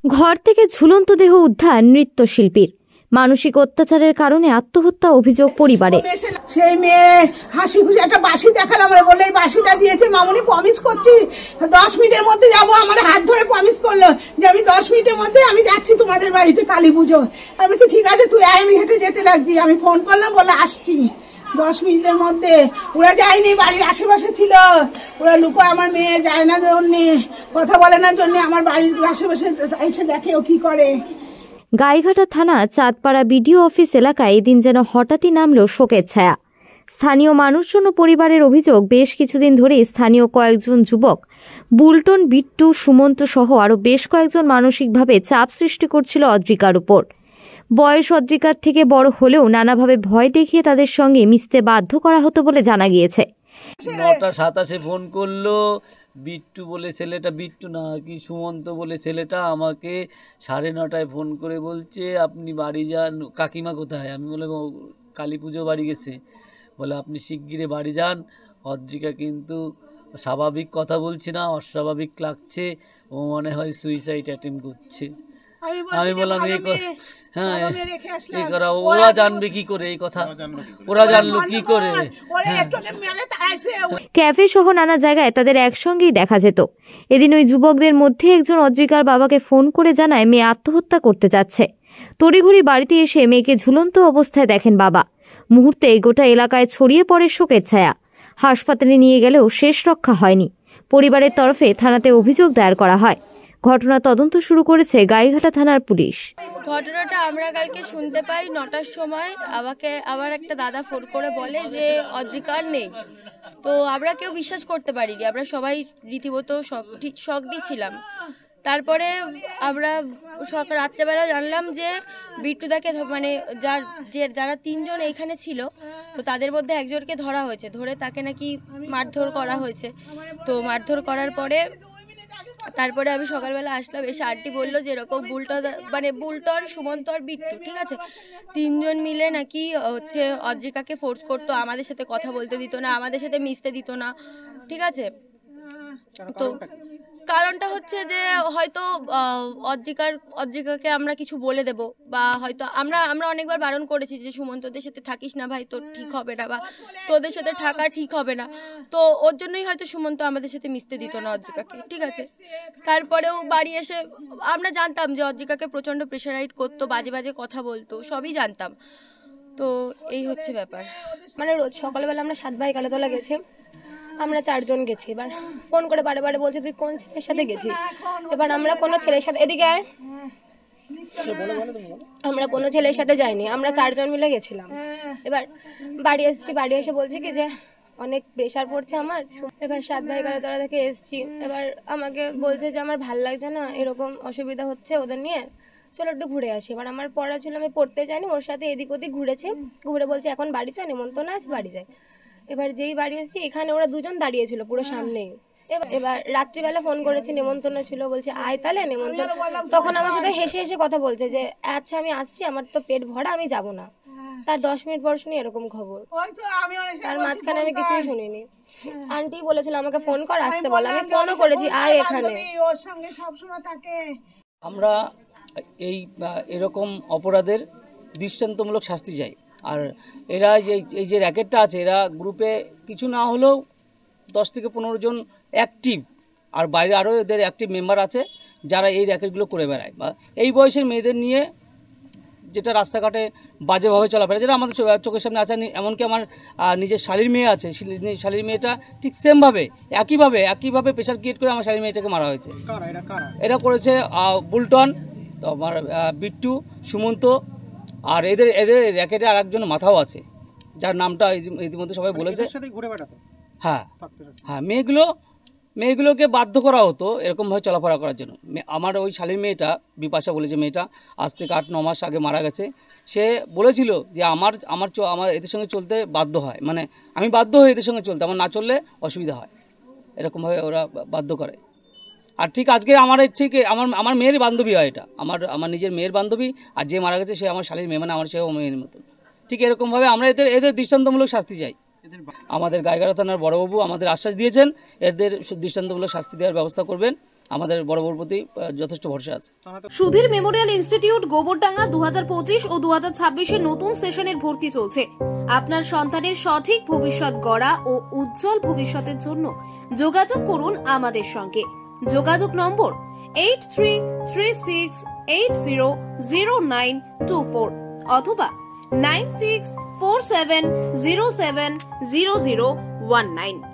ঘর থেকে ঝুলন্ত দেহ উদ্ধার নৃত্যশিল্পীর। মানসিক অত্যাচারের কারণে আত্মহত্যা অভিযোগ পরিবারে। সেই মেয়ে হাসি খুশি একটা বাঁশি দেখালাম, বলে এই বাঁশিটা দিয়েছে মামুনি, প্রমিস করছি 10 মিনিটের মধ্যে যাবো। আমার হাত ধরে প্রমিস করলো যে আমি 10 মিনিটের মধ্যে আমি যাচ্ছি তোমাদের বাড়িতে কালী পুজো। আমি বলছি ঠিক আছে তুই আয়, আমি হেঁটে যেতে লাগছি। আমি ফোন করলাম, বলে আসছি 10 মিনিটের মধ্যে। ওরা যায়নি, বাড়ির আশেপাশে ছিল। ওরা লুকো, আমার মেয়ে যায় না জন্য, কথা বলে না জন্য আমার বাড়ির আশেপাশে এসে দেখে ও কি করে। গাইঘাটা থানা চাঁদপাড়া বিডিও অফিস এলাকায় এদিন যেন হঠাৎই নামল শোকের ছায়া। স্থানীয় মানুষজন ও পরিবারের অভিযোগ, বেশ কিছুদিন ধরে স্থানীয় কয়েকজন যুবক বুলটন, বিট্টু, সুমন্ত সহ আরও বেশ কয়েকজন মানসিকভাবে চাপ সৃষ্টি করছিল অদ্রিকার উপর। বয়স অদ্রিকার থেকে বড় হলেও নানাভাবে ভয় দেখিয়ে তাদের সঙ্গে মিশতে বাধ্য করা হতো বলে জানা গিয়েছে। 9:27 ফোন করলো, বিট্টু বলে ছেলেটা, বিট্টু না কি সুমন্ত বলে ছেলেটা আমাকে 9:30 ফোন করে বলছে আপনি বাড়ি যান। কাকিমা কোথায়? আমি বললাম কালী পুজো বাড়ি গেছে। বলে আপনি শিগগিরে বাড়ি যান, অদ্রিকা কিন্তু স্বাভাবিক কথা বলছে না, অস্বাভাবিক লাগছে, ও মনে হয় সুইসাইড অ্যাটেম্প করছে। আমি বললাম হ্যাঁ এই করা, ওরা জানবে কি করে এই কথা? ওরা জানলো কি করে? ক্যাফে সহ নানা জায়গায় তাদের একসঙ্গেই দেখা যেত। এদিন ওই যুবকদের মধ্যে একজন অদ্রিকার বাবাকে ফোন করে জানায় মেয়ে আত্মহত্যা করতে যাচ্ছে। তড়িঘড়ি বাড়িতে এসে মেয়েকে ঝুলন্ত অবস্থায় দেখেন বাবা। মুহূর্তে গোটা এলাকায় ছড়িয়ে পড়ে শোকের ছায়া। হাসপাতালে নিয়ে গেলেও শেষ রক্ষা হয়নি। পরিবারের তরফে থানাতে অভিযোগ দায়ের করা হয়। ঘটনা তদন্ত শুরু করেছে গাইঘাটা থানার পুলিশ। ঘটনাটা আমরা কালকে শুনতে পাই 9টার সময়। আমাকে আবার একটা দাদা ফোন করে বলে যে অদ্রিকার নেই। তো আমরা কেউ বিশ্বাস করতে পারিনি, আমরা সবাই রীতিমতো শকডি ছিলাম। তারপরে আমরা রাত্রেবেলা জানলাম যে বিট্টুদাকে মানে যারা 3 জন এইখানে ছিল, তো তাদের মধ্যে একজনকে ধরা হয়েছে, ধরে তাকে নাকি মারধর করা হয়েছে। তো মারধর করার পরে তারপরে আমি সকালবেলা আসলাম, এসে আন্টি বললো যে এরকম বুলটন, সুমন্ত আর বিট্টু, ঠিক আছে, 3 জন মিলে নাকি হচ্ছে অদ্রিকাকে ফোর্স করতো, আমাদের সাথে কথা বলতে দিত না, আমাদের সাথে মিশতে দিত না, ঠিক আছে। তো কারণটা হচ্ছে যে হয়তো অদ্রিকাকে আমরা কিছু বলে দেব, বা হয়তো আমরা অনেকবার বারণ করেছি যে সুমন্তদের সাথে থাকিস না ভাই, তোর ঠিক হবে না, বা তোদের সাথে থাকা ঠিক হবে না। তো ওর জন্যই হয়তো সুমন্ত আমাদের সাথে মিশতে দিত না অদ্রিকাকে, ঠিক আছে। তারপরেও বাড়ি এসে আমরা জানতাম যে অদ্রিকাকে প্রচণ্ড প্রেশারাইট করতো, বাজে বাজে কথা বলতো, সবই জানতাম। তো এই হচ্ছে ব্যাপার। মানে রোজ সকালবেলা আমরা 7 ভাই কালীতলা গেছি, আমরা 4 জন গেছি। এবার ফোন করে বারে বারে বলছে তুই কোন ছেলের সাথে গেছিস। এবার আমরা কোনো ছেলের সাথে, এদিকে আয়, আমরা কোনো ছেলের সাথে যাইনি, আমরা 4 জন মিলে গেছিলাম। এবার বাড়ি এসেছি, বাড়ি এসে বলছে কি যে অনেক প্রেশার পড়ছে আমার। এবার 7 ভাই কালীতলা থেকে এসেছি, এবার আমাকে বলছে যে আমার ভাল লাগছে না, এরকম অসুবিধা হচ্ছে ওদের নিয়ে, চলো একটু ঘুরে আসি। এবার আমার পড়া ছিল, আমি পড়তে যাইনি, ওর সাথে এদিক ওদিক ঘুরেছি, ঘুরে বলছে এখন বাড়ি চল, নেমন্তন্ন আছে বাড়ি যাই। এবার যেই বাড়ি এসেছি, এখানে ওরা 2 জন দাঁড়িয়েছিল পুরো সামনেই। এবার রাত্রিবেলা ফোন করেছি, নেমন্তন্ন ছিল, বলছে আয় তাহলে নেমন্তন্ন। তখন আমার সাথে হেসে হেসে কথা বলছে যে আচ্ছা আমি আসছি, আমার তো পেট ভরা, আমি যাব না। তার 10 মিনিট পর শুনি এরকম খবর। তার মাঝখানে আমি কিছুই শুনিনি। আন্টি বলেছিল আমাকে ফোন কর, আসতে বলে, আমি ফোনও করেছি আয় এখানে। আমরা এরকম অপরাধের দৃষ্টান্তমূলক শাস্তি চাই। আর এরা এই যে র্যাকেটটা আছে, এরা গ্রুপে কিছু না হলেও 10 থেকে 15 জন অ্যাক্টিভ, আর বাইরে আরও এদের অ্যাক্টিভ মেম্বার আছে যারা এই র্যাকেটগুলো করে বেড়ায়। বা এই বয়সের মেয়েদের নিয়ে যেটা রাস্তাঘাটে বাজেভাবে চলাফেরা, যেটা আমাদের চোখের সামনে আছে। এমনকি আমার নিজের শালীর মেয়ে আছে, শালীর মেয়েটা ঠিক সেমভাবে একইভাবে প্রেশার ক্রিয়েট করে আমার শালীর মেয়েটাকে মারা হয়েছে। এরা করেছে বুলটন, তো আমার বিট্টু, সুমন্ত, আর এদের র্যাকেটে আর একজন মাথাও আছে, যার নামটা ইতিমধ্যে সবাই বলেছে। হ্যাঁ, মেয়েগুলোকে বাধ্য করা হতো এরকমভাবে চলাফেরা করার জন্য। আমার ওই শালীর মেয়েটা, বিপাশা বলে যে মেয়েটা, আজ থেকে 8-9 মাস আগে মারা গেছে, সে বলেছিল যে আমার এদের সঙ্গে চলতে বাধ্য হয়, মানে আমি বাধ্য হই এদের সঙ্গে চলতে, আমার না চললে অসুবিধা হয়, এরকমভাবে ওরা বাধ্য করে। আর ঠিক আজকে আমার মেয়ের বান্ধবী হয়, এটা আমার নিজের মেয়ের বান্ধবী, আর যে মারা গেছে সে আমার শালীর মেয়ে, মানে আমার সেও মেয়ের মতন। ঠিক এরকমভাবে আমরা এদের দৃষ্টান্তমূলক শাস্তি চাই। আমাদের গাইঘাটা থানার বড়বাবু আমাদের আশ্বাস দিয়েছেন এদের দৃষ্টান্তমূলক শাস্তি দেওয়ার ব্যবস্থা করবেন। আমাদের বড়বাবুর প্রতি যথেষ্ট ভরসা আছে। সুধীর মেমোরিয়াল ইনস্টিটিউট গোবরডাঙ্গা 2025 ও 2026 এর নতুন সেশনের ভর্তি চলছে। আপনার সন্তানের সঠিক ভবিষ্যৎ গড়া ও উজ্জ্বল ভবিষ্যতের জন্য যোগাযোগ করুন আমাদের সঙ্গে। যোগাযোগ নম্বর 8336800924 অথবা 9647070019।